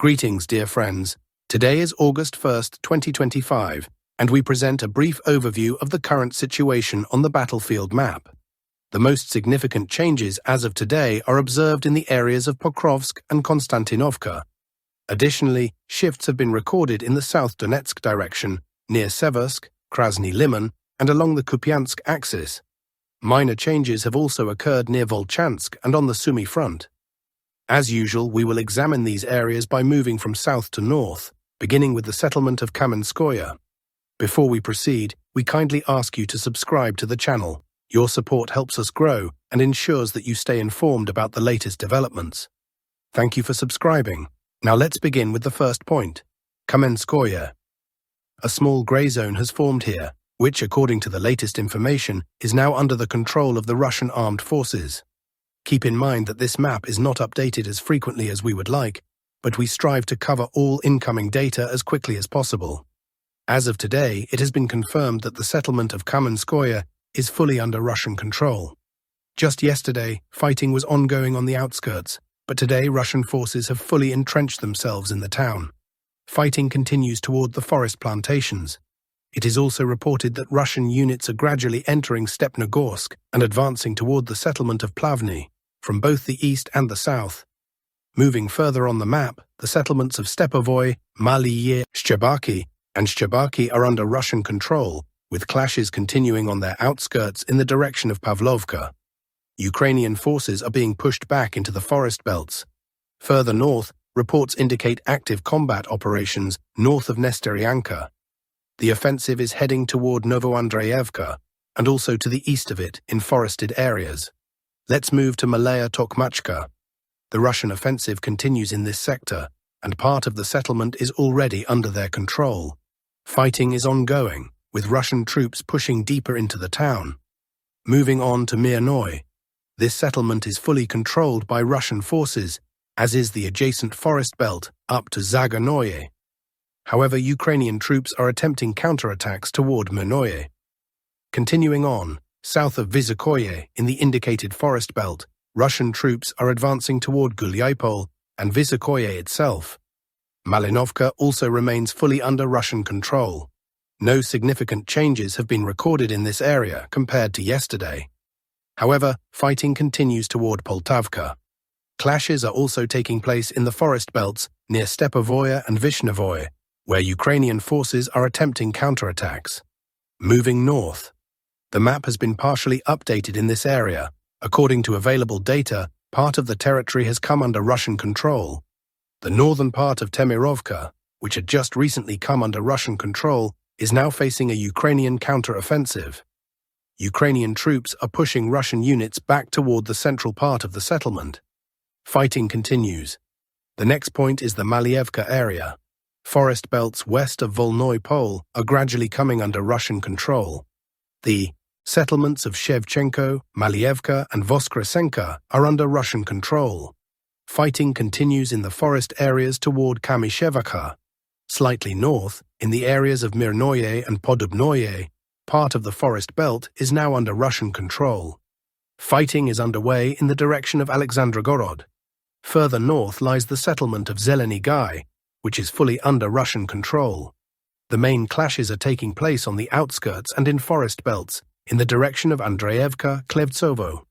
Greetings, dear friends. Today is August 1st, 2025, and we present a brief overview of the current situation on the battlefield map. The most significant changes as of today are observed in the areas of Pokrovsk and Konstantinovka. Additionally, shifts have been recorded in the South Donetsk direction, near Siversk, Krasny Liman, and along the Kupiansk axis. Minor changes have also occurred near Volchansk and on the Sumy front. As usual, we will examine these areas by moving from south to north, beginning with the settlement of Kamenskoye. Before we proceed, we kindly ask you to subscribe to the channel. Your support helps us grow and ensures that you stay informed about the latest developments. Thank you for subscribing. Now let's begin with the first point. Kamenskoye. A small grey zone has formed here, which, according to the latest information, is now under the control of the Russian armed forces. Keep in mind that this map is not updated as frequently as we would like, but we strive to cover all incoming data as quickly as possible. As of today, it has been confirmed that the settlement of Kamenskoye is fully under Russian control. Just yesterday, fighting was ongoing on the outskirts, but today Russian forces have fully entrenched themselves in the town. Fighting continues toward the forest plantations. It is also reported that Russian units are gradually entering Stepnogorsk and advancing toward the settlement of Plavny, from both the east and the south. Moving further on the map, the settlements of Stepovoy, Malaya, Shcherbaki, and Shcherbaki are under Russian control, with clashes continuing on their outskirts in the direction of Pavlivka. Ukrainian forces are being pushed back into the forest belts. Further north, reports indicate active combat operations north of Nestoryanka. The offensive is heading toward Novoandreevka, and also to the east of it in forested areas. Let's move to Malaya Tokmachka. The Russian offensive continues in this sector, and part of the settlement is already under their control. Fighting is ongoing, with Russian troops pushing deeper into the town. Moving on to Mirnoy. This settlement is fully controlled by Russian forces, as is the adjacent forest belt up to Zagonoye. However, Ukrainian troops are attempting counterattacks toward Mirnoye. Continuing on, south of Vysokoye, in the indicated forest belt, Russian troops are advancing toward Gulyaypole and Vysokoye itself. Malinovka also remains fully under Russian control. No significant changes have been recorded in this area compared to yesterday. However, fighting continues toward Poltavka. Clashes are also taking place in the forest belts near Stepovoye and Vishnevoye, where Ukrainian forces are attempting counterattacks. Moving north. The map has been partially updated in this area. According to available data, part of the territory has come under Russian control. The northern part of Temirovka, which had just recently come under Russian control, is now facing a Ukrainian counter-offensive. Ukrainian troops are pushing Russian units back toward the central part of the settlement. Fighting continues. The next point is the Malayevka area. Forest belts west of Gulyaypole are gradually coming under Russian control. The settlements of Shevchenko, Malayevka, and Voskresenka are under Russian control. Fighting continues in the forest areas toward Kamishevaka. Slightly north, in the areas of Mirnoye and Podobnoye, part of the forest belt is now under Russian control. Fighting is underway in the direction of Alexandrogorod. Further north lies the settlement of Zelensky, which is fully under Russian control. The main clashes are taking place on the outskirts and in forest belts, in the direction of Andreevka, Klevtsovo.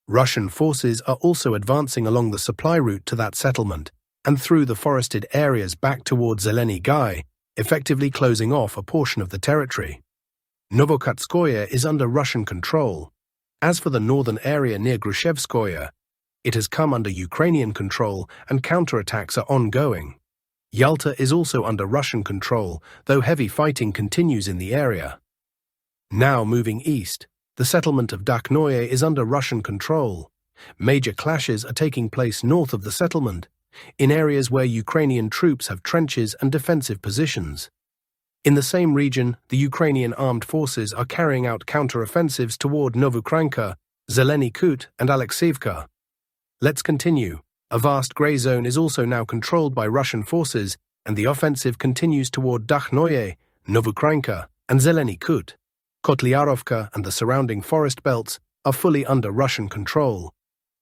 Russian forces are also advancing along the supply route to that settlement and through the forested areas back towards Zelensky, effectively closing off a portion of the territory. Novokatskoye is under Russian control. As for the northern area near Grushevskoye, it has come under Ukrainian control and counterattacks are ongoing. Yalta is also under Russian control, though heavy fighting continues in the area. Now moving east, the settlement of Dakhnoye is under Russian control. Major clashes are taking place north of the settlement, in areas where Ukrainian troops have trenches and defensive positions. In the same region, the Ukrainian armed forces are carrying out counter-offensives toward Novokranka, Zeleny Kut, and Alexeivka. Let's continue. A vast grey zone is also now controlled by Russian forces, and the offensive continues toward Dakhnoye, Novokranka, and Zeleny Kut. Kotlyarovka and the surrounding forest belts are fully under Russian control.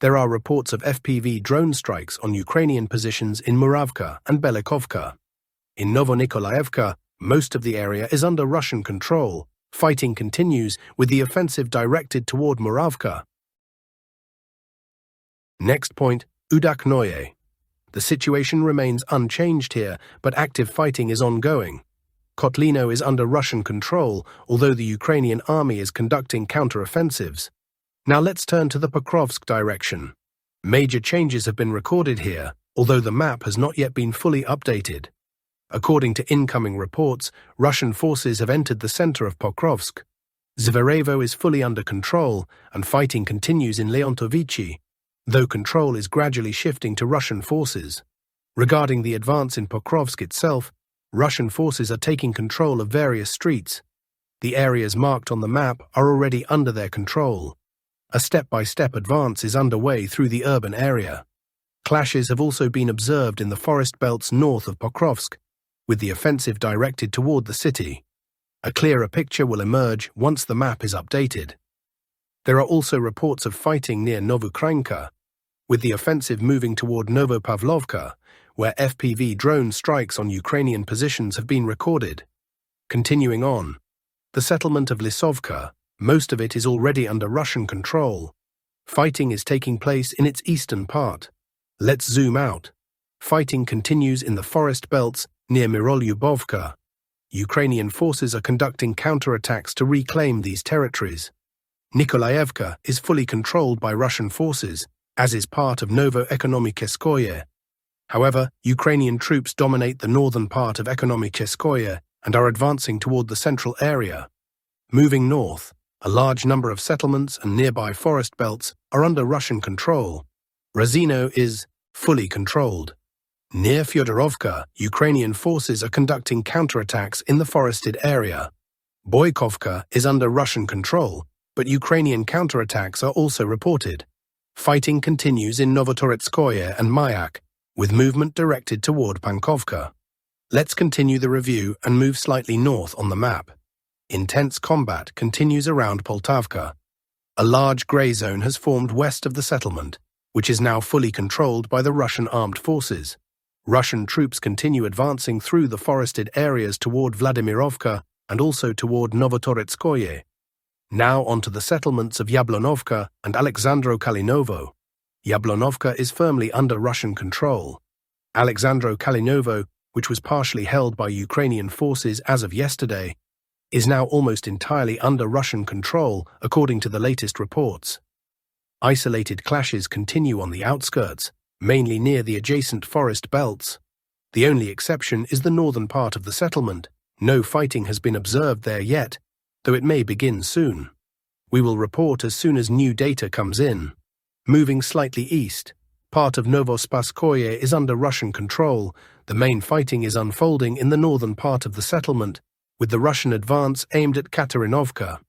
There are reports of FPV drone strikes on Ukrainian positions in Muravka and Belikovka. In Novonikolayevka, most of the area is under Russian control. Fighting continues with the offensive directed toward Muravka. Next point, Udaknoye. The situation remains unchanged here, but active fighting is ongoing. Kotlino is under Russian control, although the Ukrainian army is conducting counter-offensives. Now let's turn to the Pokrovsk direction. Major changes have been recorded here, although the map has not yet been fully updated. According to incoming reports, Russian forces have entered the center of Pokrovsk. Zverevo is fully under control, and fighting continues in Leontovichi, though control is gradually shifting to Russian forces. Regarding the advance in Pokrovsk itself, Russian forces are taking control of various streets. The areas marked on the map are already under their control. A step-by-step advance is underway through the urban area. Clashes have also been observed in the forest belts north of Pokrovsk, with the offensive directed toward the city. A clearer picture will emerge once the map is updated. There are also reports of fighting near Novukrainka, with the offensive moving toward Novopavlovka, where FPV drone strikes on Ukrainian positions have been recorded. Continuing on, the settlement of Lisovka, most of it is already under Russian control. Fighting is taking place in its eastern part. Let's zoom out. Fighting continues in the forest belts near Mirolyubovka. Ukrainian forces are conducting counterattacks to reclaim these territories. Nikolaevka is fully controlled by Russian forces, as is part of Novo-Ekonomikeskoye. However, Ukrainian troops dominate the northern part of Ekonomikeskoye and are advancing toward the central area. Moving north, a large number of settlements and nearby forest belts are under Russian control. Razino is fully controlled. Near Fyodorovka, Ukrainian forces are conducting counterattacks in the forested area. Boykovka is under Russian control, but Ukrainian counterattacks are also reported. Fighting continues in Novotoretskoye and Mayak, with movement directed toward Pankovka. Let's continue the review and move slightly north on the map. Intense combat continues around Poltavka. A large grey zone has formed west of the settlement, which is now fully controlled by the Russian armed forces. Russian troops continue advancing through the forested areas toward Vladimirovka and also toward Novotoretskoye. Now onto the settlements of Yablonovka and Alexandro-Kalinovo. Yablonovka is firmly under Russian control. Alexandro-Kalinovo, which was partially held by Ukrainian forces as of yesterday, is now almost entirely under Russian control, according to the latest reports. Isolated clashes continue on the outskirts, mainly near the adjacent forest belts. The only exception is the northern part of the settlement. No fighting has been observed there yet, though it may begin soon. We will report as soon as new data comes in. Moving slightly east, part of Novospaskoye is under Russian control. The main fighting is unfolding in the northern part of the settlement, with the Russian advance aimed at Katerinovka.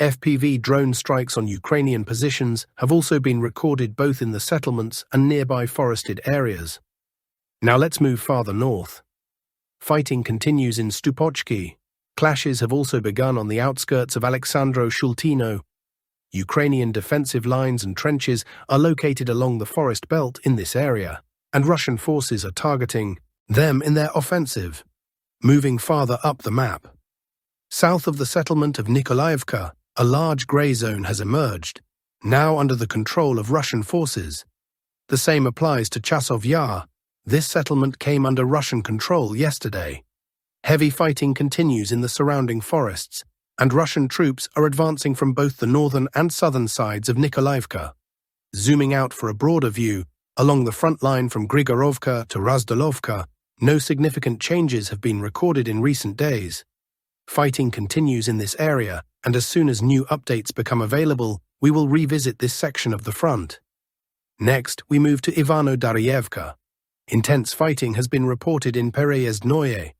FPV drone strikes on Ukrainian positions have also been recorded both in the settlements and nearby forested areas. Now let's move farther north. Fighting continues in Stupochki. Clashes have also begun on the outskirts of Alexandro-Shultino. Ukrainian defensive lines and trenches are located along the forest belt in this area, and Russian forces are targeting them in their offensive. Moving farther up the map. South of the settlement of Nikolaevka, a large grey zone has emerged, now under the control of Russian forces. The same applies to Chasiv Yar. This settlement came under Russian control yesterday. Heavy fighting continues in the surrounding forests, and Russian troops are advancing from both the northern and southern sides of Nikolaevka. Zooming out for a broader view, along the front line from Grigorovka to Razdolovka, no significant changes have been recorded in recent days. Fighting continues in this area, and as soon as new updates become available, we will revisit this section of the front. Next, we move to Ivano-Darievka. Intense fighting has been reported in Pereyezdnoye.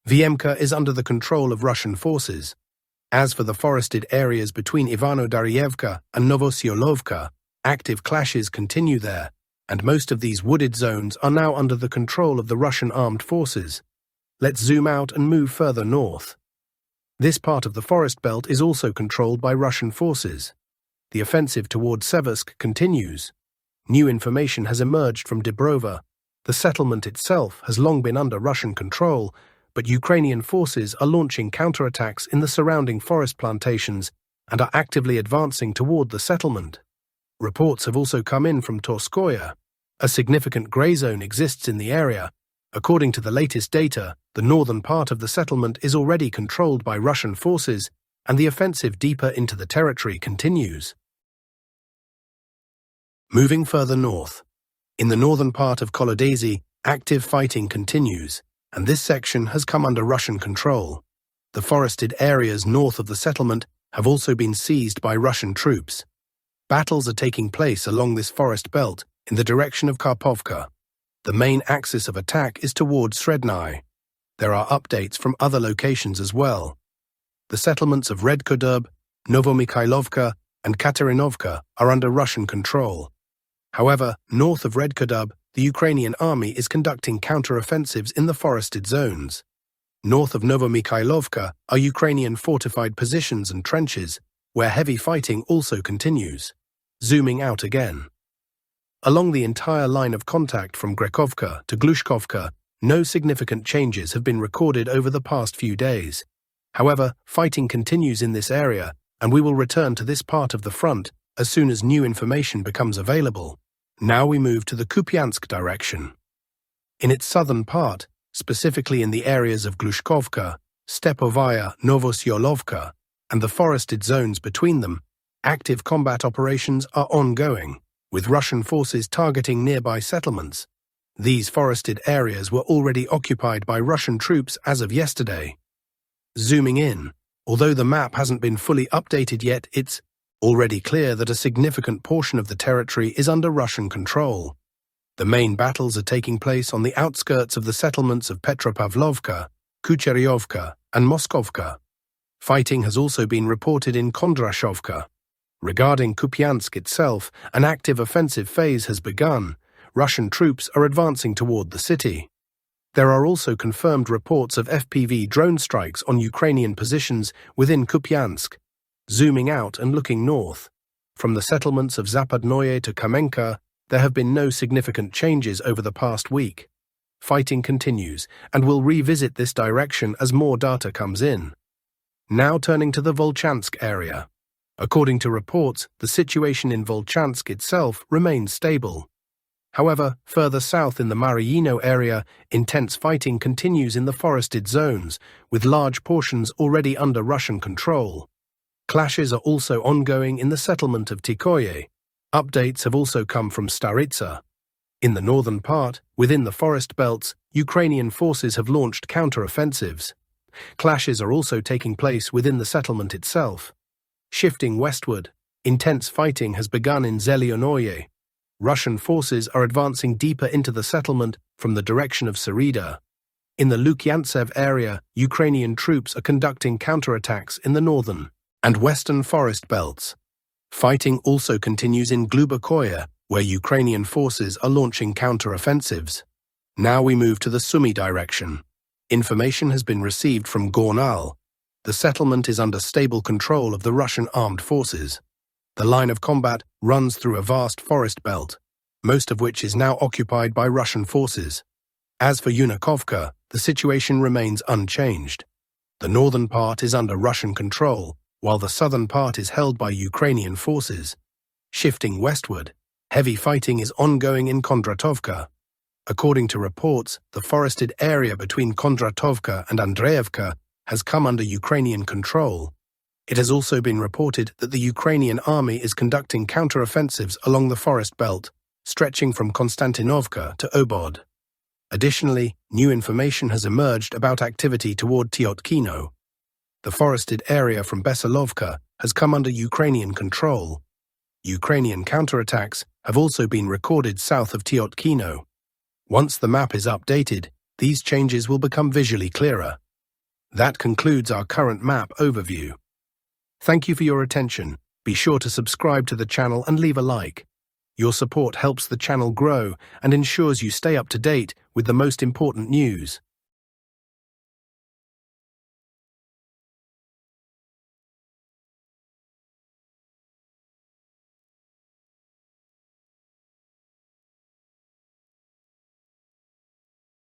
Vyemka is under the control of Russian forces. As for the forested areas between Ivano-Darievka and Novosyolovka, active clashes continue there, and most of these wooded zones are now under the control of the Russian armed forces. Let's zoom out and move further north. This part of the forest belt is also controlled by Russian forces. The offensive toward Siversk continues. new information has emerged from Dibrova. The settlement itself has long been under Russian control, but Ukrainian forces are launching counterattacks in the surrounding forest plantations and are actively advancing toward the settlement. Reports have also come in from Torskoye. A significant grey zone exists in the area. According to the latest data, the northern part of the settlement is already controlled by Russian forces, and the offensive deeper into the territory continues. Moving further north. In the northern part of Kolodezi, active fighting continues, and this section has come under Russian control. The forested areas north of the settlement have also been seized by Russian troops. Battles are taking place along this forest belt in the direction of Karpovka. The main axis of attack is towards Srednyi. There are updates from other locations as well. The settlements of Redkodub, Novomikhailovka, and Katerinovka are under Russian control. However, north of Redkodub, the Ukrainian army is conducting counter-offensives in the forested zones. North of Novomikhailovka are Ukrainian fortified positions and trenches, where heavy fighting also continues. Zooming out again. Along the entire line of contact from Grekovka to Glushkovka, no significant changes have been recorded over the past few days. However, fighting continues in this area, and we will return to this part of the front as soon as new information becomes available. Now we move to the Kupiansk direction. In its southern part, specifically in the areas of Glushkovka, Stepovaya, Novosyolovka, and the forested zones between them, active combat operations are ongoing, with Russian forces targeting nearby settlements. These forested areas were already occupied by Russian troops as of yesterday. Zooming in, although the map hasn't been fully updated yet, it's already clear that a significant portion of the territory is under Russian control. The main battles are taking place on the outskirts of the settlements of Petropavlovka, Kucheryovka, and Moskovka. Fighting has also been reported in Kondrashovka. Regarding Kupiansk itself, an active offensive phase has begun. Russian troops are advancing toward the city. There are also confirmed reports of FPV drone strikes on Ukrainian positions within Kupiansk. Zooming out and looking north, from the settlements of Zapadnoye to Kamenka, there have been no significant changes over the past week. Fighting continues, and we'll revisit this direction as more data comes in. Now turning to the Volchansk area. According to reports, the situation in Volchansk itself remains stable. However, further south in the Mariino area, intense fighting continues in the forested zones, with large portions already under Russian control. Clashes are also ongoing in the settlement of Tikoye. Updates have also come from Staritsa. In the northern part, within the forest belts, Ukrainian forces have launched counter-offensives. Clashes are also taking place within the settlement itself. Shifting westward, intense fighting has begun in Zelenoye. Russian forces are advancing deeper into the settlement from the direction of Sarida. In the Lukyantsev area, Ukrainian troops are conducting counterattacks in the northern and western forest belts. Fighting also continues in Glubakoye, where Ukrainian forces are launching counter-offensives. Now we move to the Sumy direction. Information has been received from Gornal. The settlement is under stable control of the Russian armed forces. The line of combat runs through a vast forest belt, most of which is now occupied by Russian forces. As for Yunakovka, the situation remains unchanged. The northern part is under Russian control, while the southern part is held by Ukrainian forces. Shifting westward, heavy fighting is ongoing in Kondratovka. According to reports, the forested area between Kondratovka and Andreevka has come under Ukrainian control. It has also been reported that the Ukrainian army is conducting counter-offensives along the forest belt, stretching from Konstantinovka to Obod. Additionally, new information has emerged about activity toward Tyotkino. The forested area from Besilovka has come under Ukrainian control. Ukrainian counterattacks have also been recorded south of Tyotkino. Once the map is updated, these changes will become visually clearer. That concludes our current map overview. Thank you for your attention. Be sure to subscribe to the channel and leave a like. Your support helps the channel grow and ensures you stay up to date with the most important news.